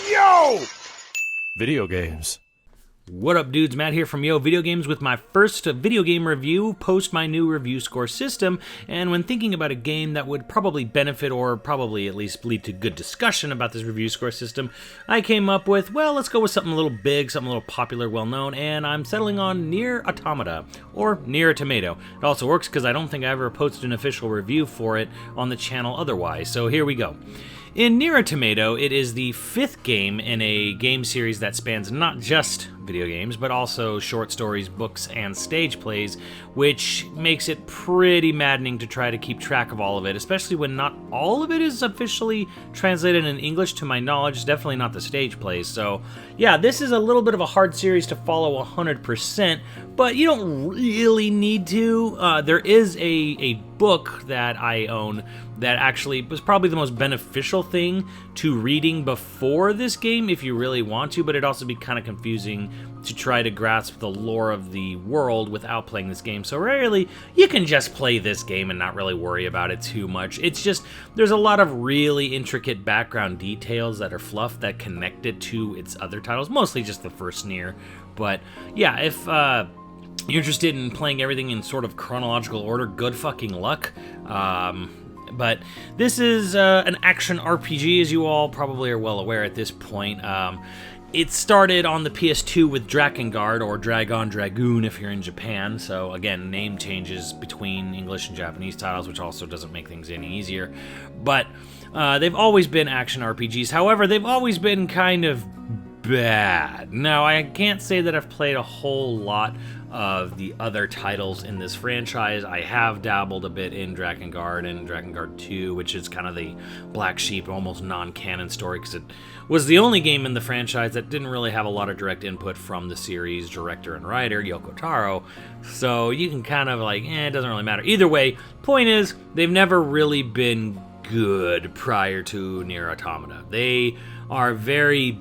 Yo! Video games. What up, dudes? Matt here from YoVideogames with my first video game review post my new review score system. And when thinking about a game that would probably benefit or probably at least lead to good discussion about this review score system, I came up with, well, let's go with something a little big, something a little popular, well-known, and I'm settling on Nier Automata, or Nier Tomato. It also works because I don't think I ever posted an official review for it on the channel otherwise, so here we go. In Nier Tomato, it is the fifth game in a game series that spans not just video games, but also short stories, books, and stage plays, which makes it pretty maddening to try to keep track of all of it, especially when not all of it is officially translated in English to my knowledge, definitely not the stage plays. So yeah, this is a little bit of a hard series to follow 100%, but you don't really need to. There is a book that I own that actually was probably the most beneficial thing to reading before this game if you really want to, but it'd also be kind of confusing to try to grasp the lore of the world without playing this game. So rarely, you can just play this game and not really worry about it too much. It's just, there's a lot of really intricate background details that are fluff that connect it to its other titles, mostly just the first Nier. But yeah, if you're interested in playing everything in sort of chronological order, good fucking luck. But this is an action RPG, as you all probably are well aware at this point. It started on the PS2 with Drakengard, or Dragon Dragoon if you're in Japan. So again, name changes between English and Japanese titles, which also doesn't make things any easier. But they've always been action RPGs. However, they've always been kind of bad. Now, I can't say that I've played a whole lot of the other titles in this franchise. I have dabbled a bit in Drakengard and Drakengard 2, which is kind of the black sheep, almost non-canon story, because it was the only game in the franchise that didn't really have a lot of direct input from the series director and writer, Yoko Taro. So you can kind of like, it doesn't really matter. Either way, point is, they've never really been good prior to Nier Automata. They are very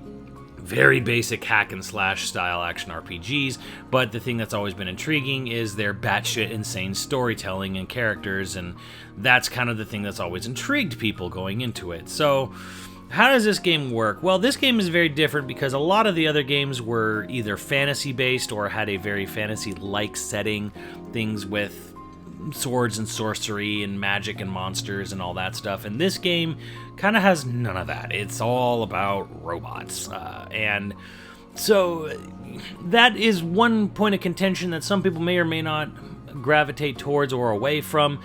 basic hack and slash style action RPGs, but the thing that's always been intriguing is their batshit insane storytelling and characters, and that's kind of the thing that's always intrigued people going into it. So how does this game work? Well, this game is very different because a lot of the other games were either fantasy based or had a very fantasy-like setting, things with swords and sorcery and magic and monsters and all that stuff, and this game kind of has none of that. It's all about robots, and so that is one point of contention that some people may or may not gravitate towards or away from,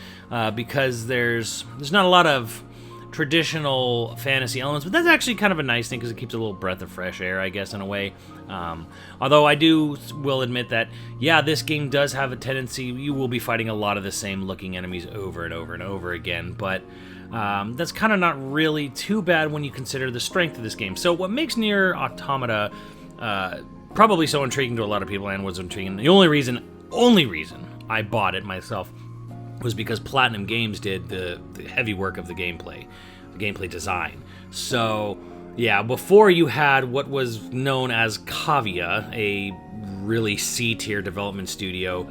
because there's not a lot of traditional fantasy elements, but that's actually kind of a nice thing because it keeps a little breath of fresh air, I guess, in a way. Although I will admit that, yeah, this game does have a tendency, you will be fighting a lot of the same looking enemies over and over and over again, but that's kind of not really too bad when you consider the strength of this game. So what makes Nier Automata probably so intriguing to a lot of people, and was intriguing, the only reason I bought it myself was because Platinum Games did the heavy work of the gameplay design. So yeah, before you had what was known as Kavia, a really C-tier development studio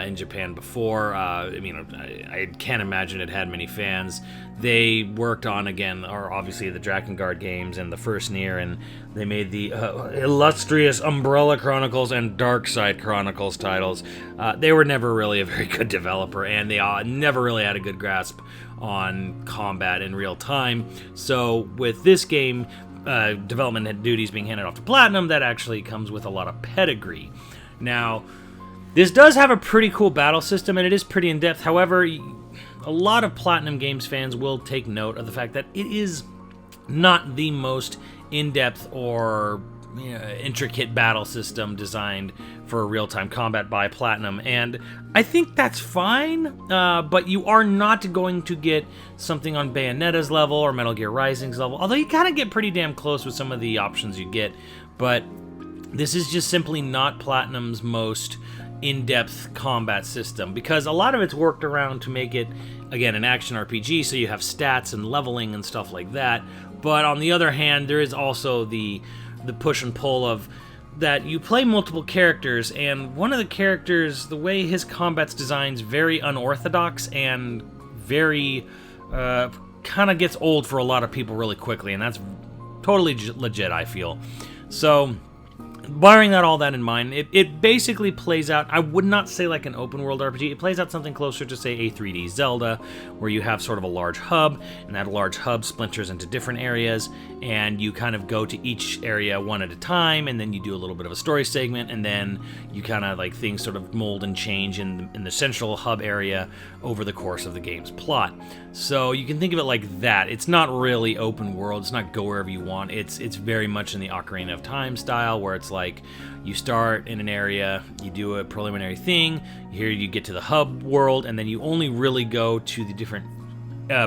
in Japan before. I can't imagine it had many fans. They worked on, again, or obviously the Drakengard games and the first Nier, and they made the illustrious Umbrella Chronicles and Darkside Chronicles titles. They were never really a very good developer, and they never really had a good grasp on combat in real time. So with this game, development duties being handed off to Platinum, that actually comes with a lot of pedigree. Now, this does have a pretty cool battle system, and it is pretty in-depth. However, a lot of Platinum Games fans will take note of the fact that it is not the most in-depth or intricate battle system designed for real-time combat by Platinum, and I think that's fine, but you are not going to get something on Bayonetta's level or Metal Gear Rising's level, although you kind of get pretty damn close with some of the options you get, but this is just simply not Platinum's most in-depth combat system, because a lot of it's worked around to make it, again, an action RPG, so you have stats and leveling and stuff like that, but on the other hand, there is also the push and pull of that you play multiple characters, and one of the characters, the way his combat's designed is very unorthodox and very kind of gets old for a lot of people really quickly, and that's totally legit, I feel. So, barring all that in mind, it basically plays out, I would not say like an open world RPG, it plays out something closer to, say, a 3D Zelda, where you have sort of a large hub, and that large hub splinters into different areas, and you kind of go to each area one at a time, and then you do a little bit of a story segment, and then you kind of, like, things sort of mold and change in the central hub area over the course of the game's plot. So you can think of it like that. It's not really open world, it's not go wherever you want, it's very much in the Ocarina of Time style, where it's like you start in an area, you do a preliminary thing, here you get to the hub world, and then you only really go to the different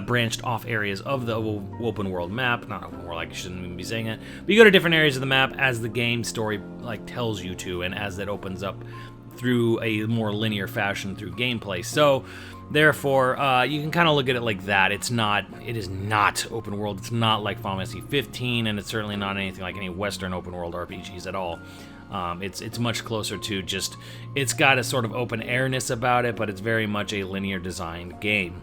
branched off areas of the open world map. Not open world, I shouldn't even be saying it, but you go to different areas of the map as the game story like tells you to, and as that opens up through a more linear fashion through gameplay. So therefore, you can kind of look at it like that. It is not open world. It's not like Final Fantasy 15, and it's certainly not anything like any Western open world RPGs at all. It's much closer to just, it's got a sort of open airness about it, but it's very much a linear designed game.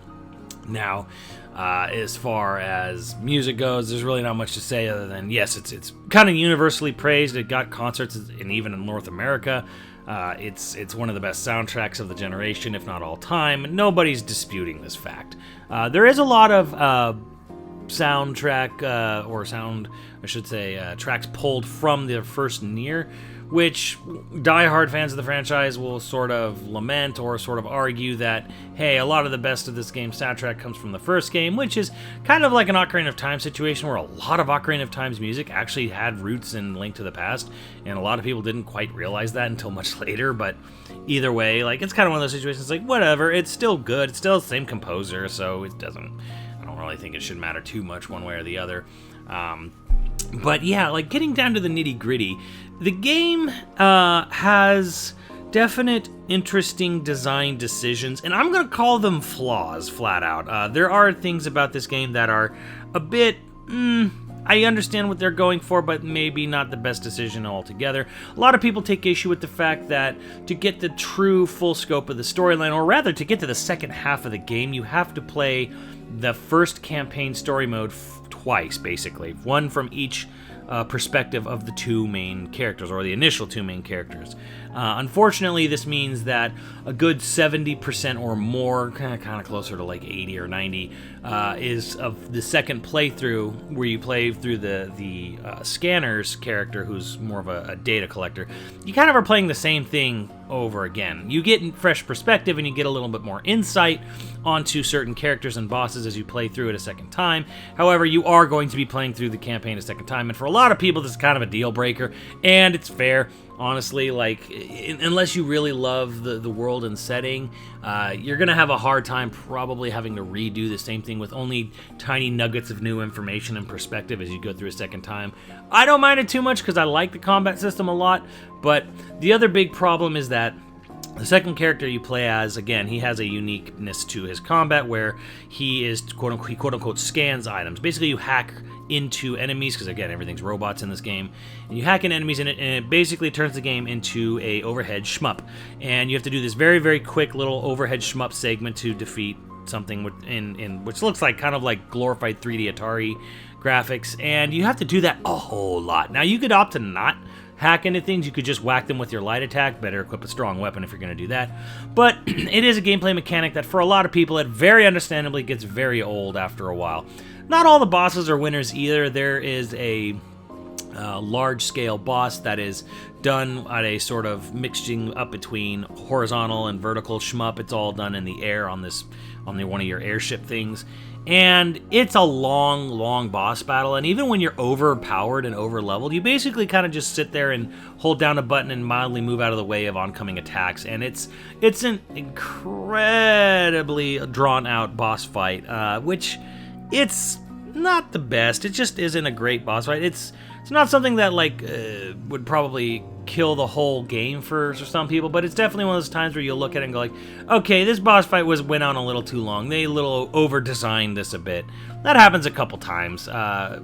Now, as far as music goes, there's really not much to say other than, yes, it's kind of universally praised. It got concerts, and even in North America. It's one of the best soundtracks of the generation, if not all time. Nobody's disputing this fact. There is a lot of soundtrack, or sound, I should say, tracks pulled from the first Nier, which diehard fans of the franchise will sort of lament or sort of argue that, hey, a lot of the best of this game's soundtrack comes from the first game, which is kind of like an Ocarina of Time situation, where a lot of Ocarina of Time's music actually had roots in Link to the Past, and a lot of people didn't quite realize that until much later. But either way, like, it's kind of one of those situations, like, whatever, it's still good, it's still the same composer, so it doesn't, I don't really think it should matter too much one way or the other. But yeah, like, getting down to the nitty-gritty, the game has definite interesting design decisions, and I'm going to call them flaws, flat out. There are things about this game that are a bit, I understand what they're going for, but maybe not the best decision altogether. A lot of people take issue with the fact that to get the true full scope of the storyline, or rather to get to the second half of the game, you have to play the first campaign story mode twice, basically. One from each perspective of the two main characters, or the initial two main characters. Unfortunately, this means that a good 70% or more, kind of closer to like 80 or 90, is of the second playthrough, where you play through the Scanner's character, who's more of a data collector. You kind of are playing the same thing over again. You get fresh perspective, and you get a little bit more insight onto certain characters and bosses as you play through it a second time. However, you are going to be playing through the campaign a second time, and for a lot of people, this is kind of a deal breaker, and it's fair. Honestly, like, unless you really love the world and setting, you're going to have a hard time probably having to redo the same thing with only tiny nuggets of new information and perspective as you go through a second time. I don't mind it too much because I like the combat system a lot, but the other big problem is that the second character you play as, again, he has a uniqueness to his combat where he is, quote-unquote, scans items. Basically, you hack into enemies, because, again, everything's robots in this game, and you hack in enemies in it, and it basically turns the game into a overhead shmup. And you have to do this very, very quick little overhead shmup segment to defeat something which looks like kind of like glorified 3D Atari graphics, and you have to do that a whole lot. Now, you could opt to not hack into things. You could just whack them with your light attack. Better equip a strong weapon if you're going to do that. But it is a gameplay mechanic that for a lot of people, it very understandably gets very old after a while. Not all the bosses are winners either. There is a large-scale boss that is done at a sort of mixing up between horizontal and vertical shmup. It's all done in the air on one of your airship things. And it's a long, long boss battle, and even when you're overpowered and over-leveled, you basically kind of just sit there and hold down a button and mildly move out of the way of oncoming attacks, and it's an incredibly drawn-out boss fight, which it's not the best. It just isn't a great boss fight. It's It's not something that like would probably kill the whole game for some people, but it's definitely one of those times where you'll look at it and go like, okay, this boss fight went on a little too long. They a little over-designed this a bit. That happens a couple times,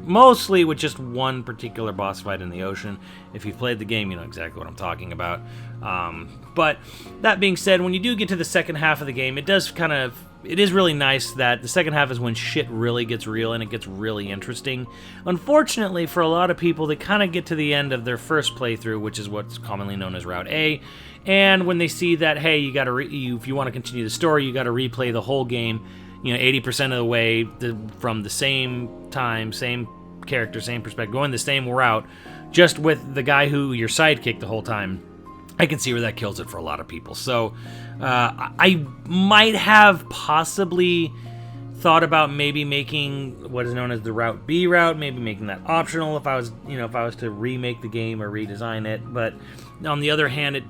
mostly with just one particular boss fight in the ocean. If you've played the game, you know exactly what I'm talking about. But that being said, when you do get to the second half of the game, it is really nice that the second half is when shit really gets real and it gets really interesting. Unfortunately, for a lot of people, they kind of get to the end of their first playthrough, which is what's commonly known as Route A, and when they see that, hey, you got to if you want to continue the story, you got to replay the whole game, you know, 80% of the way from the same time, same character, same perspective, going the same route, just with the guy who your sidekick the whole time. I can see where that kills it for a lot of people. So I might have possibly thought about maybe making what is known as the Route B route, maybe making that optional if I was to remake the game or redesign it. But on the other hand, it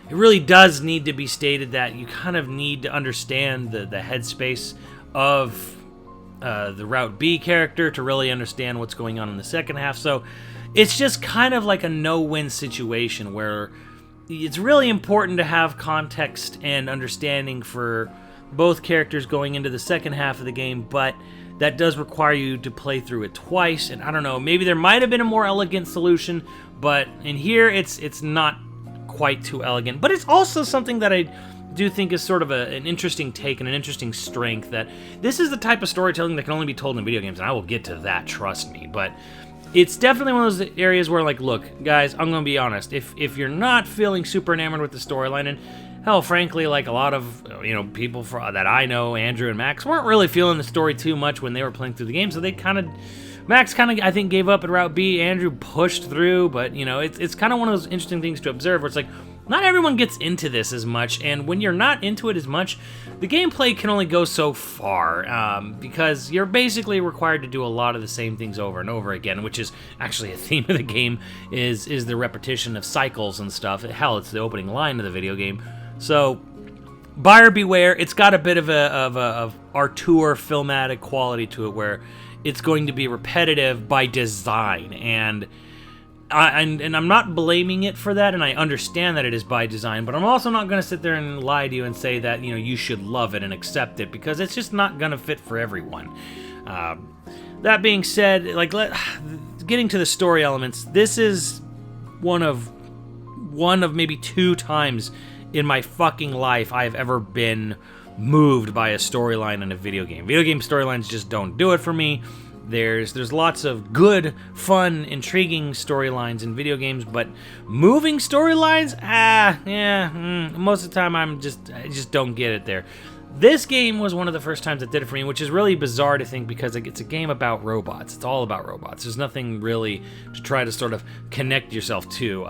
really does need to be stated that you kind of need to understand the headspace of the Route B character to really understand what's going on in the second half. So it's just kind of like a no-win situation where it's really important to have context and understanding for both characters going into the second half of the game, but that does require you to play through it twice. And I don't know, maybe there might have been a more elegant solution, but in here it's not quite too elegant. But it's also something that I do think is sort of an interesting take and an interesting strength, that this is the type of storytelling that can only be told in video games, and I will get to that, trust me. But it's definitely one of those areas where, like, look, guys, I'm going to be honest. If you're not feeling super enamored with the storyline, and hell, frankly, like a lot of people that I know, Andrew and Max, weren't really feeling the story too much when they were playing through the game, so they Max kind of, I think, gave up at Route B. Andrew pushed through, but, it's kind of one of those interesting things to observe where it's like, not everyone gets into this as much, and when you're not into it as much, the gameplay can only go so far, because you're basically required to do a lot of the same things over and over again, which is actually a theme of the game, is the repetition of cycles and stuff. Hell, it's the opening line of the video game. So, buyer beware. It's got a bit of a auteur filmatic quality to it, where it's going to be repetitive by design, and I'm not blaming it for that, and I understand that it is by design, but I'm also not going to sit there and lie to you and say that, you should love it and accept it, because it's just not going to fit for everyone. That being said, getting to the story elements, this is one of maybe 2 times in my fucking life I've ever been moved by a storyline in a video game. Video game storylines just don't do it for me. There's lots of good, fun, intriguing storylines in video games, but moving storylines, most of the time I just don't get it there. This game was one of the first times it did it for me, which is really bizarre to think, because it's a game about robots. It's all about robots. There's nothing really to try to sort of connect yourself to.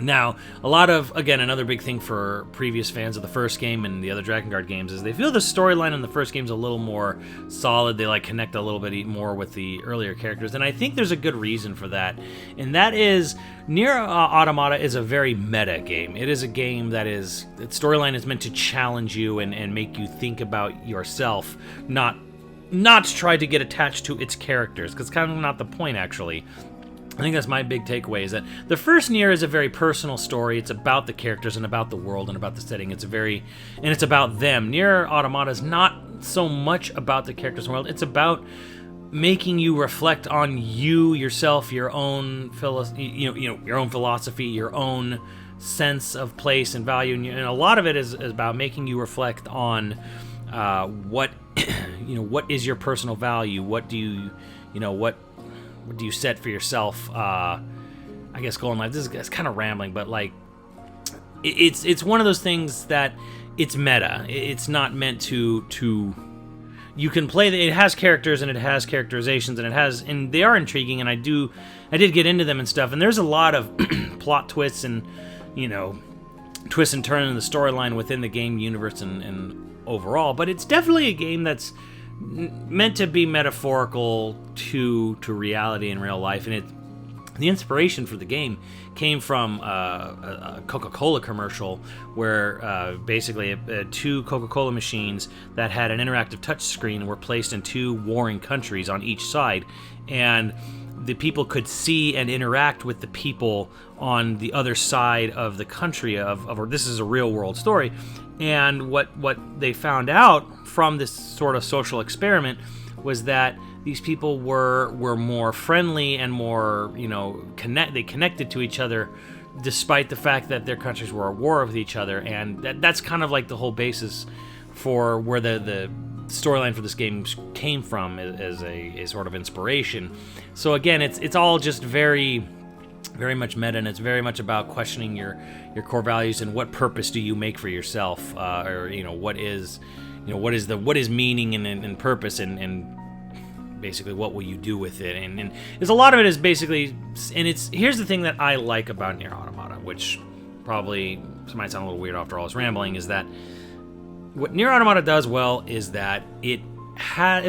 Now, another big thing for previous fans of the first game and the other Dragon Guard games is they feel the storyline in the first game's a little more solid. They connect a little bit more with the earlier characters, and I think there's a good reason for that. And that is, Nier Automata is a very meta game. It is a game its storyline is meant to challenge you and make you think about yourself, not try to get attached to its characters, because it's kind of not the point, actually. I think that's my big takeaway, is that the first Nier is a very personal story. It's about the characters and about the world and about the setting. It's about them. Nier Automata is not so much about the characters and world. It's about making you reflect on yourself, your own your own philosophy, your own sense of place and value, and a lot of it is about making you reflect on what what is your personal value. What do you set for yourself, I guess, goal in life? This is kind of rambling, but it's one of those things that it's meta. It's not meant to you can play it has characters and it has characterizations and they are intriguing, and I did get into them and stuff, and there's a lot of plot twists and twists and turns in the storyline within the game universe and overall, but it's definitely a game that's meant to be metaphorical to reality in real life, and the inspiration for the game came from a Coca-Cola commercial where basically 2 Coca-Cola machines that had an interactive touch screen were placed in 2 warring countries on each side, and the people could see and interact with the people on the other side of the country or this is a real world story. And what they found out from this sort of social experiment was that these people were more friendly and more, they connected to each other despite the fact that their countries were at war with each other. And that's kind of like the whole basis for where the storyline for this game came from as a sort of inspiration. So again, it's all just very, very much meta, and it's very much about questioning your core values and what purpose do you make for yourself, or what is meaning and purpose, and basically what will you do with it. And there's a lot of it is basically, and here's the thing that I like about Nier Automata, which probably might sound a little weird after all this rambling, is that what Nier Automata does well is that it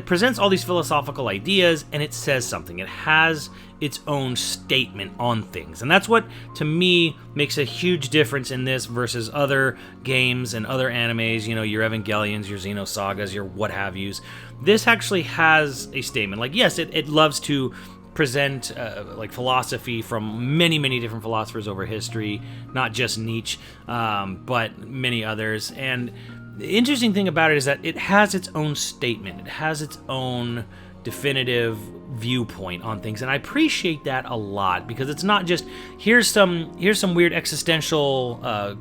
presents all these philosophical ideas, and it says something. It has its own statement on things, and that's what, to me, makes a huge difference in this versus other games and other animes. Your Evangelions, your Xenosagas, your what have yous. This actually has a statement. Like, yes, it loves to present like philosophy from many, many different philosophers over history, not just Nietzsche, but many others. And the interesting thing about it is that it has its own statement. It has its own definitive viewpoint on things, and I appreciate that a lot, because it's not just here's some weird existential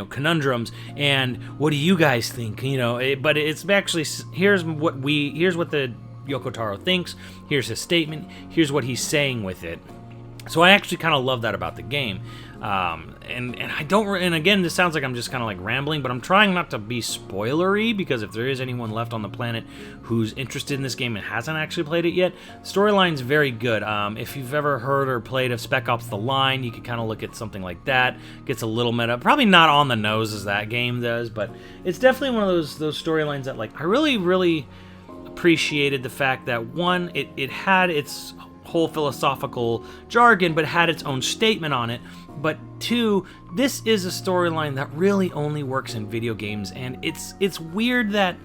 conundrums and what do you guys think, but it's actually here's what the Yoko Taro thinks, here's his statement, here's what he's saying with it. So I actually kind of love that about the game. And I don't, and again, this sounds like I'm just kind of like rambling, but I'm trying not to be spoilery, because if there is anyone left on the planet who's interested in this game and hasn't actually played it yet, storyline's very good. If you've ever heard or played of Spec Ops: The Line, you could kind of look at something like that. Gets a little meta, probably not on the nose as that game does, but it's definitely one of those storylines that, like, I really, really appreciated the fact that, one, it had its whole philosophical jargon, but had its own statement on it. But two, this is a storyline that really only works in video games, and it's weird that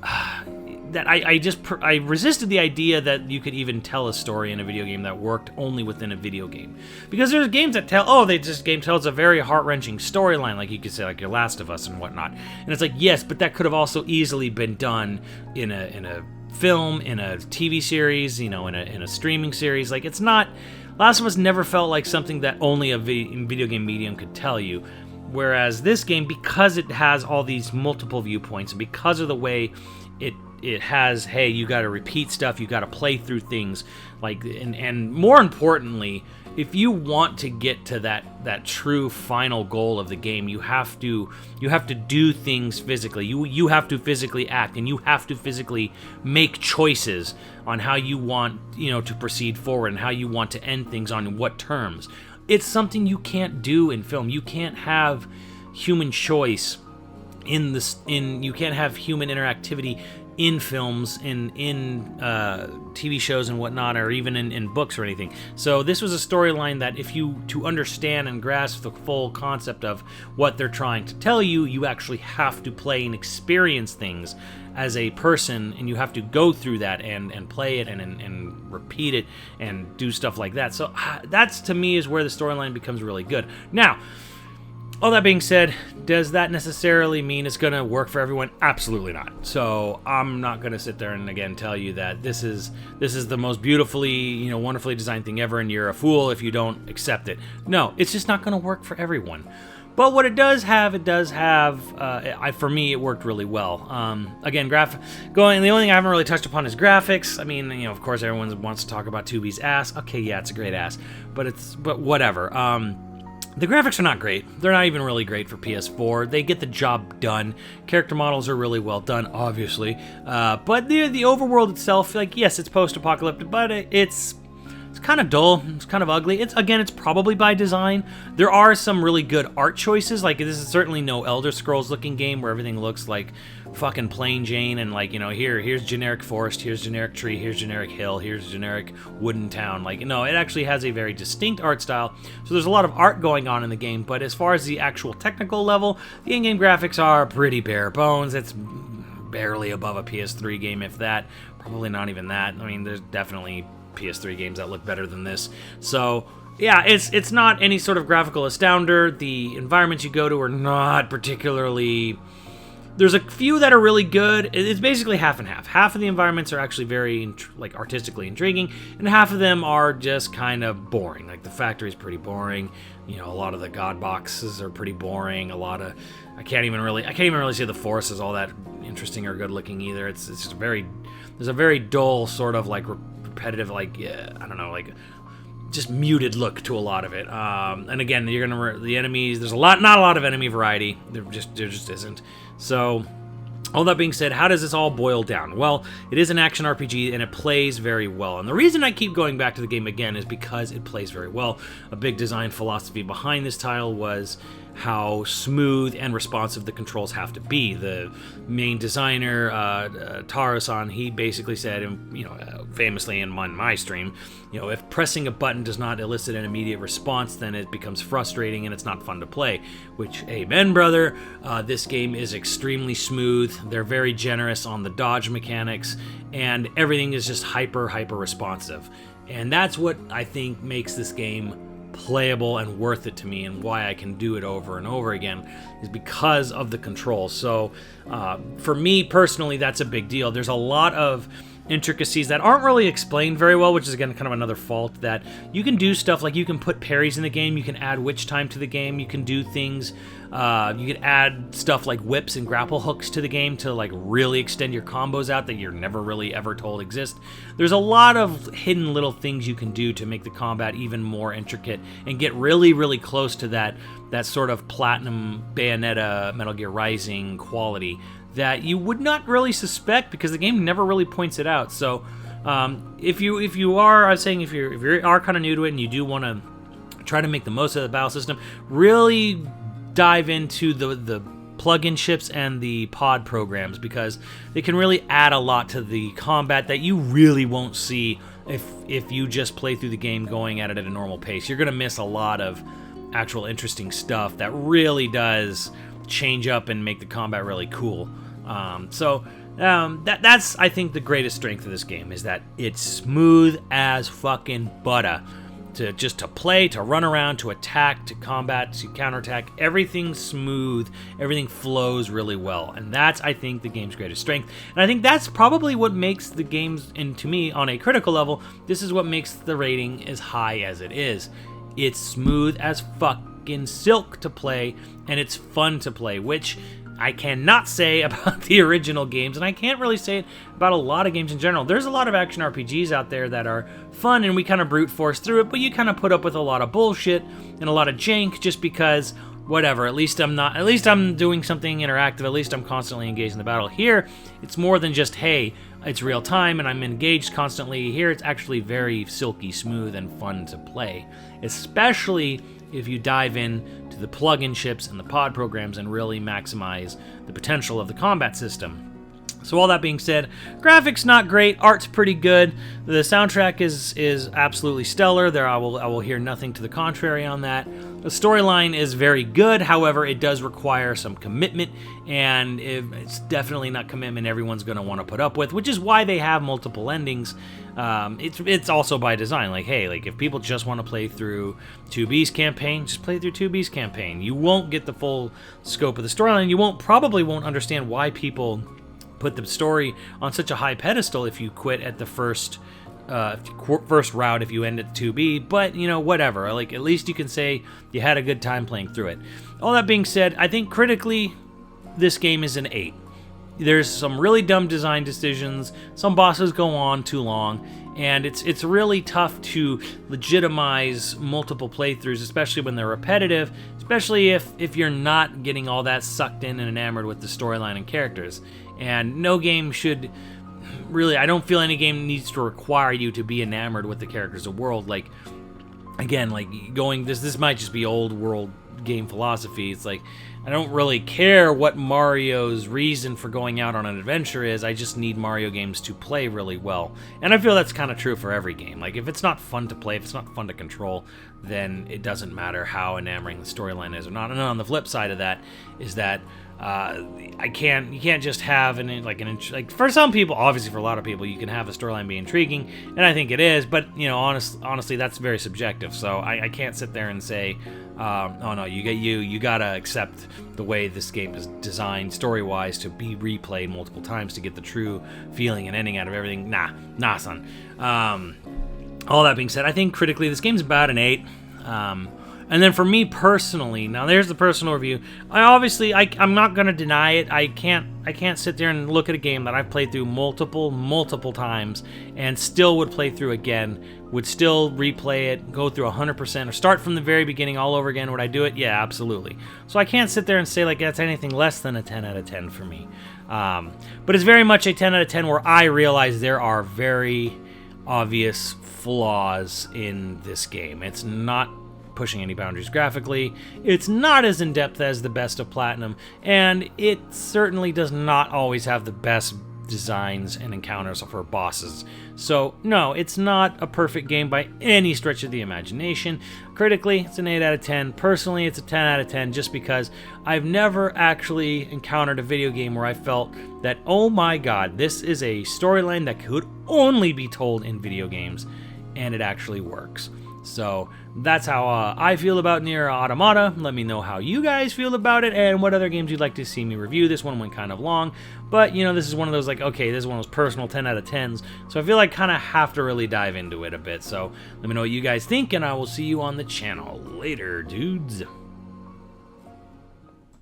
I resisted the idea that you could even tell a story in a video game that worked only within a video game, because there's games that tells a very heart-wrenching storyline, like you could say, like your Last of Us and whatnot, and it's like, yes, but that could have also easily been done in a film, in a TV series, in a streaming series. Like, it's not, Last of Us never felt like something that only a video game medium could tell you, whereas this game, because it has all these multiple viewpoints, and because of the way it has, hey, you got to repeat stuff, you got to play through things, like, and more importantly, if you want to get to that true final goal of the game, you have to do things physically. You have to physically act, and you have to physically make choices on how you want, to proceed forward, and how you want to end things, on what terms. It's something you can't do in film. You can't have human choice you can't have human interactivity in films, in TV shows and whatnot, or even in books or anything. So this was a storyline that, to understand and grasp the full concept of what they're trying to tell you, you actually have to play and experience things as a person, and you have to go through that and play it and repeat it and do stuff like that. So that's, to me, is where the storyline becomes really good. Now, all that being said, does that necessarily mean it's going to work for everyone? Absolutely not. So I'm not going to sit there and, again, tell you that this is the most beautifully, wonderfully designed thing ever, and you're a fool if you don't accept it. No, it's just not going to work for everyone. But what it does have, for me, it worked really well. Again, the only thing I haven't really touched upon is graphics. I mean, of course, everyone wants to talk about 2B's ass. Okay, yeah, it's a great ass, but whatever. The graphics are not great. They're not even really great for PS4. They get the job done. Character models are really well done, obviously. But the overworld itself, like, yes, it's post-apocalyptic, but it's kind of dull. It's kind of ugly. It's probably by design. There are some really good art choices. Like, this is certainly no Elder Scrolls looking game where everything looks like fucking plain Jane, and, like, here's generic forest, here's generic tree, here's generic hill, here's generic wooden town. Like, no, it actually has a very distinct art style. So there's a lot of art going on in the game, but as far as the actual technical level, the in-game graphics are pretty bare bones. It's barely above a PS3 game, if that. Probably not even that. I mean, there's definitely PS3 games that look better than this. So yeah, it's not any sort of graphical astounder. The environments you go to are not particularly... There's a few that are really good. It's basically half and half. Half of the environments are actually very like artistically intriguing, and half of them are just kind of boring. Like the factory is pretty boring. You know, a lot of the god boxes are pretty boring. A lot of I can't even really say the forest is all that interesting or good looking either. It's just there's a very dull sort of like repetitive, like I don't know, like just muted look to a lot of it. And again, the enemies. There's not a lot of enemy variety. There just isn't. So, all that being said, how does this all boil down? Well, it is an action RPG, and it plays very well. And the reason I keep going back to the game again is because it plays very well. A big design philosophy behind this title was how smooth and responsive the controls have to be. The main designer, Taro-san, he basically said, you know, famously in my stream, you know, if pressing a button does not elicit an immediate response, then it becomes frustrating and it's not fun to play. Which, amen, brother. This game is extremely smooth. They're very generous on the dodge mechanics, and everything is just hyper responsive. And that's what I think makes this game playable and worth it to me, and why I can do it over and over again is because of the controls. So for me personally, that's a big deal. There's a lot of intricacies that aren't really explained very well, which is again kind of another fault. That you can do stuff like you can put parries in the game, you can add witch time to the game, you can do things, you can add stuff like whips and grapple hooks to the game to like really extend your combos out that you're never really ever told exist. There's a lot of hidden little things you can do to make the combat even more intricate and get really close to that sort of platinum Bayonetta Metal Gear Rising quality that you would not really suspect because the game never really points it out. So if you are, I was saying, if you are kind of new to it and you do want to try to make the most of the battle system, really dive into the plug-in ships and the pod programs, because they can really add a lot to the combat that you really won't see if you just play through the game going at it at a normal pace. You're gonna miss a lot of actual interesting stuff that really does change up and make the combat really cool. That's I think the greatest strength of this game, is that it's smooth as fucking butter. To play, to run around, to attack, to combat, to counterattack, everything's smooth, everything flows really well, and that's, I think, the game's greatest strength. And I think that's probably what makes the games, and to me, on a critical level, this is what makes the rating as high as it is. It's smooth as fucking silk to play, and it's fun to play, which I cannot say about the original games, and I can't really say it about a lot of games in general. There's a lot of action RPGs out there that are fun, and we kind of brute force through it, but you kind of put up with a lot of bullshit and a lot of jank just because, whatever, at least I'm doing something interactive, at least I'm constantly engaged in the battle. Here, it's more than just, hey, it's real time and I'm engaged constantly. Here, it's actually very silky smooth and fun to play, especially if you dive in to the plug-in ships and the pod programs and really maximize the potential of the combat system. So all that being said, graphics not great, art's pretty good, the soundtrack is absolutely stellar. I will hear nothing to the contrary on that. The storyline is very good, however, it does require some commitment, and it's definitely not commitment everyone's going to want to put up with, which is why they have multiple endings. It's also by design. Like, hey, like if people just want to play through 2B's campaign, just play through 2B's campaign. You won't get the full scope of the storyline. You probably won't understand why people put the story on such a high pedestal if you quit at the first route, if you end at 2B, but you know, whatever. Like, at least you can say you had a good time playing through it. All that being said, I think critically this game is an 8. There's some really dumb design decisions, some bosses go on too long, and it's really tough to legitimize multiple playthroughs, especially when they're repetitive, especially if you're not getting all that sucked in and enamored with the storyline and characters. And no game should really, I don't feel any game needs to require you to be enamored with the characters of the world. Like, again, like this might just be old world game philosophy. It's like, I don't really care what Mario's reason for going out on an adventure is. I just need Mario games to play really well. And I feel that's kind of true for every game. Like, if it's not fun to play, if it's not fun to control, then it doesn't matter how enamoring the storyline is or not. And on the flip side of that is that you can't just have like for some people, obviously for a lot of people, you can have a storyline be intriguing, and I think it is, but you know, honestly, that's very subjective. So I can't sit there and say, oh no, you gotta accept the way this game is designed story-wise to be replayed multiple times to get the true feeling and ending out of everything. Nah, son. All that being said, I think critically this game's about an 8. And then for me personally, now there's the personal review. I'm not gonna deny it. I can't sit there and look at a game that I've played through multiple times and still would play through again, would still replay it, go through 100%, or start from the very beginning all over again. Would I do it? Yeah, absolutely. So I can't sit there and say like that's anything less than a 10 out of 10 for me. But it's very much a 10 out of 10 where I realize there are very obvious flaws in this game. It's not pushing any boundaries graphically, it's not as in-depth as the best of Platinum, and it certainly does not always have the best designs and encounters for bosses. So no, it's not a perfect game by any stretch of the imagination. Critically, it's an 8 out of 10. Personally, it's a 10 out of 10 just because I've never actually encountered a video game where I felt that, oh my god, this is a storyline that could only be told in video games, and it actually works. So that's how I feel about Nier Automata. Let me know how you guys feel about it and what other games you'd like to see me review. This one went kind of long, but you know, this is one of those like, okay, this is one of those personal 10 out of 10s, so I feel like kind of have to really dive into it a bit. So let me know what you guys think, and I will see you on the channel later, dudes.